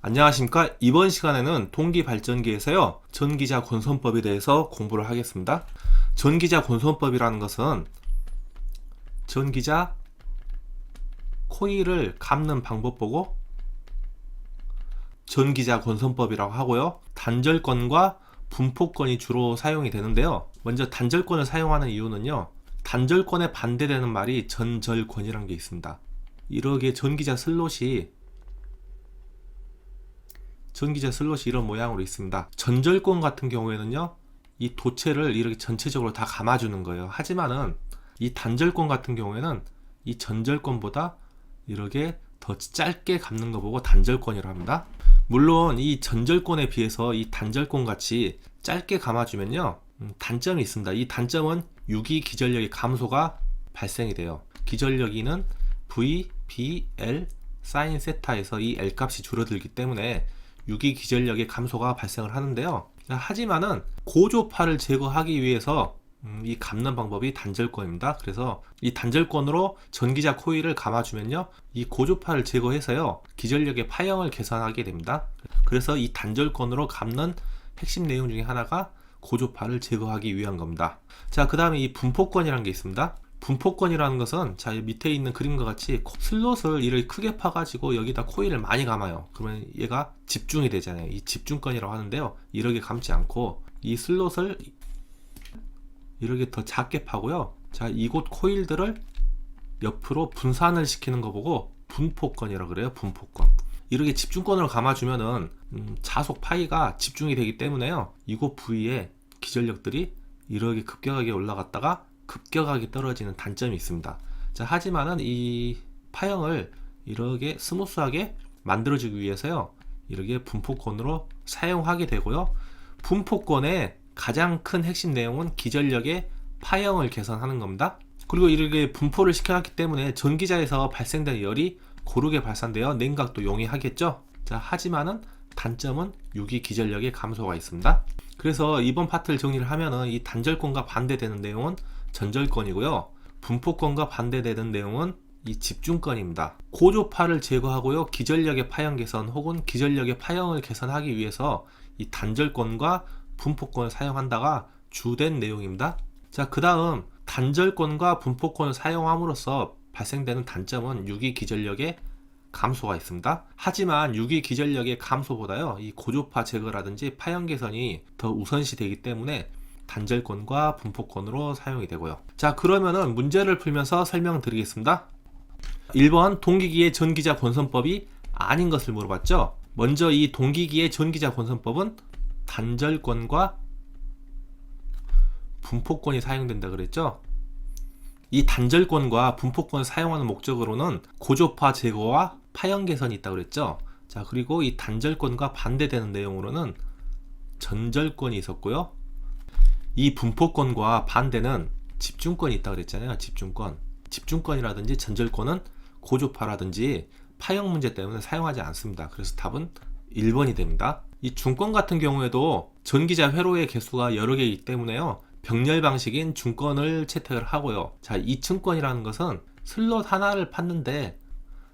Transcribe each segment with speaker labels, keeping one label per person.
Speaker 1: 안녕하십니까. 이번 시간에는 동기발전기에서요 전기자 권선법에 대해서 공부를 하겠습니다. 전기자 권선법이라는 것은 전기자 코일을 감는 방법 보고 전기자 권선법이라고 하고요, 단절권과 분포권이 주로 사용이 되는데요. 먼저 단절권을 사용하는 이유는요, 단절권에 반대되는 말이 전절권이라는 게 있습니다. 이렇게 전기자 슬롯이 이런 모양으로 있습니다. 전절권 같은 경우에는요, 이 도체를 이렇게 전체적으로 다 감아주는 거예요. 하지만은 이 단절권 같은 경우에는 이 전절권보다 이렇게 더 짧게 감는 거 보고 단절권이라고 합니다. 물론 이 전절권에 비해서 이 단절권 같이 짧게 감아주면요, 단점이 있습니다. 이 단점은 유기 기전력의 감소가 발생이 돼요. 기전력이는 V, B, L, 사인 세타에서 이 L 값이 줄어들기 때문에 유기 기전력의 감소가 발생을 하는데요. 하지만은 고조파를 제거하기 위해서 이 감는 방법이 단절권입니다. 그래서 이 단절권으로 전기자 코일을 감아주면요, 이 고조파를 제거해서요 기전력의 파형을 개선하게 됩니다. 그래서 이 단절권으로 감는 핵심 내용 중에 하나가 고조파를 제거하기 위한 겁니다. 자, 그 다음에 이 분포권이라는 게 있습니다. 분포권이라는 것은 자, 밑에 있는 그림과 같이 슬롯을 이렇게 크게 파가지고 여기다 코일을 많이 감아요. 그러면 얘가 집중이 되잖아요. 이 집중권이라고 하는데요, 이렇게 감지 않고 이 슬롯을 이렇게 더 작게 파고요, 자, 이곳 코일들을 옆으로 분산을 시키는 거 보고 분포권이라고 그래요. 분포권. 이렇게 집중권으로 감아주면은 자속 파이가 집중이 되기 때문에요, 이곳 부위에 기전력들이 이렇게 급격하게 올라갔다가 급격하게 떨어지는 단점이 있습니다. 자, 하지만은 이 파형을 이렇게 스무스하게 만들어주기 위해서요, 이렇게 분포권으로 사용하게 되고요, 분포권의 가장 큰 핵심 내용은 기전력의 파형을 개선하는 겁니다. 그리고 이렇게 분포를 시켜놨기 때문에 전기자에서 발생되는 열이 고르게 발산되어 냉각도 용이하겠죠. 자, 하지만은 단점은 유기 기전력의 감소가 있습니다. 그래서 이번 파트를 정리를 하면은 이 단절권과 반대되는 내용은 전절권이고요, 분포권과 반대되는 내용은 이 집중권입니다. 고조파를 제거하고요, 기전력의 파형 개선 혹은 기전력의 파형을 개선하기 위해서 이 단절권과 분포권을 사용한다가 주된 내용입니다. 자, 그 다음 단절권과 분포권을 사용함으로써 발생되는 단점은 유기 기전력의 감소가 있습니다. 하지만 유기 기전력의 감소보다요, 이 고조파 제거라든지 파형 개선이 더 우선시 되기 때문에 단절권과 분포권으로 사용이 되고요. 자, 그러면은 문제를 풀면서 설명드리겠습니다. 1번 동기기의 전기자 권선법이 아닌 것을 물어봤죠. 먼저 이 동기기의 전기자 권선법은 단절권과 분포권이 사용된다 그랬죠. 이 단절권과 분포권을 사용하는 목적으로는 고조파 제거와 파형 개선이 있다고 그랬죠. 자, 그리고 이 단절권과 반대되는 내용으로는 전절권이 있었고요, 이 분포권과 반대는 집중권이 있다고 그랬잖아요. 집중권이라든지 전절권은 고조파라든지 파형 문제 때문에 사용하지 않습니다. 그래서 답은 1번이 됩니다. 이 중권 같은 경우에도 전기자 회로의 개수가 여러 개이기 때문에요, 병렬 방식인 중권을 채택을 하고요. 자, 2층권이라는 것은 슬롯 하나를 팠는데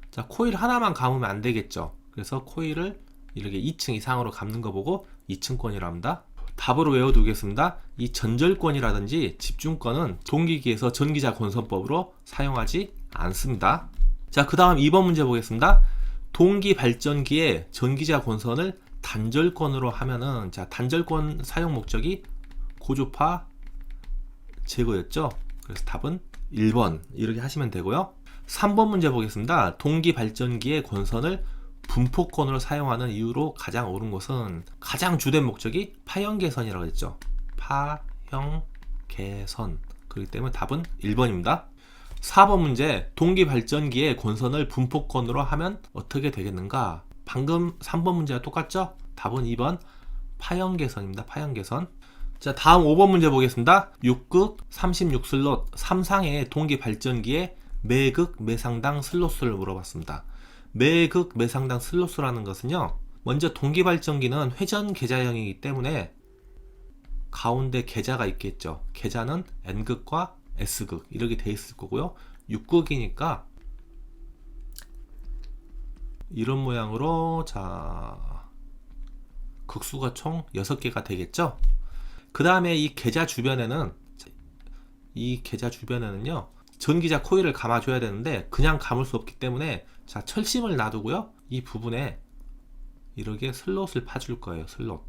Speaker 1: 자, 코일 하나만 감으면 안 되겠죠. 그래서 코일을 이렇게 2층 이상으로 감는 거 보고 2층권이라 합니다. 답으로 외워두겠습니다. 이 전절권이라든지 집중권은 동기기에서 전기자 권선법으로 사용하지 않습니다. 자, 그 다음 2번 문제 보겠습니다. 동기 발전기에 전기자 권선을 단절권으로 하면은, 자, 단절권 사용 목적이 고조파 제거였죠. 그래서 답은 1번 이렇게 하시면 되고요. 3번 문제 보겠습니다. 동기 발전기의 권선을 분포권으로 사용하는 이유로 가장 옳은 것은, 가장 주된 목적이 파형 개선이라고 했죠. 파형 개선. 그렇기 때문에 답은 1번입니다. 4번 문제, 동기 발전기의 권선을 분포권으로 하면 어떻게 되겠는가? 방금 3번 문제와 똑같죠? 답은 2번 파형 개선입니다. 파형 개선. 자, 다음 5번 문제 보겠습니다. 6극 36슬롯 3상의 동기 발전기의 매극 매상당 슬롯수를 물어봤습니다. 매극 매상당 슬롯수라는 것은요, 먼저 동기 발전기는 회전 계자형이기 때문에 가운데 계자가 있겠죠. 계자는 N극과 S극 이렇게 돼 있을 거고요. 6극이니까 이런 모양으로 자 극수가 총 6개가 되겠죠. 그 다음에 이 계좌 주변에는요 전기자 코일을 감아줘야 되는데 그냥 감을 수 없기 때문에 자 철심을 놔두고요, 이 부분에 이렇게 슬롯을 파줄 거예요. 슬롯.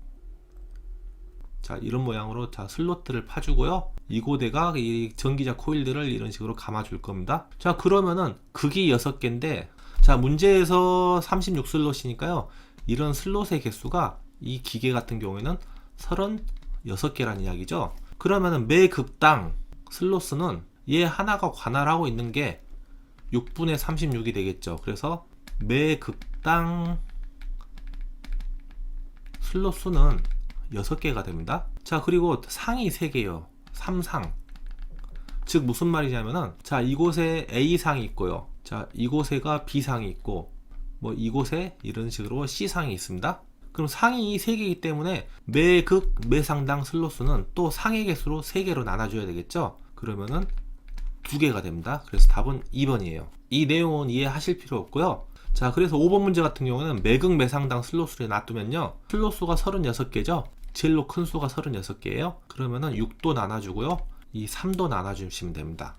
Speaker 1: 자 이런 모양으로 자 슬롯들을 파주고요, 이곳에가 이 전기자 코일들을 이런 식으로 감아줄 겁니다. 자 그러면은 극이 6개인데 자 문제에서 36 슬롯이니까요, 이런 슬롯의 개수가 이 기계 같은 경우에는 36개란 이야기죠. 그러면은 매 극당 슬롯은 얘 하나가 관할하고 있는 게 6분의 36이 되겠죠. 그래서 매 극당 슬롯 수는 6개가 됩니다. 자 그리고 상이 3개요. 3상. 즉 무슨 말이냐면은 자 이곳에 A상이 있고요, 자 이곳에가 B상이 있고 뭐 이곳에 이런 식으로 C상이 있습니다. 그럼 상이 3개이기 때문에 매극 매상당 슬롯수는 또 상의 개수로 3개로 나눠줘야 되겠죠. 그러면은 2개가 됩니다. 그래서 답은 2번이에요 이 내용은 이해하실 필요 없고요. 자 그래서 5번 문제 같은 경우는 매극 매상당 슬롯수를 놔두면요, 슬롯수가 36개죠 제일로 큰 수가 36개예요 그러면은 6도 나눠주고요, 이 3도 나눠주시면 됩니다.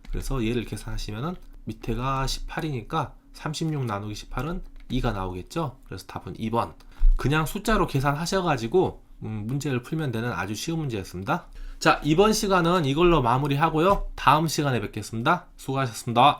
Speaker 1: 그래서 얘를 계산하시면은 밑에가 18이니까 36 나누기 18은 2가 나오겠죠. 그래서 답은 2번. 그냥 숫자로 계산하셔가지고 문제를 풀면 되는 아주 쉬운 문제였습니다. 자 이번 시간은 이걸로 마무리하고요, 다음 시간에 뵙겠습니다. 수고하셨습니다.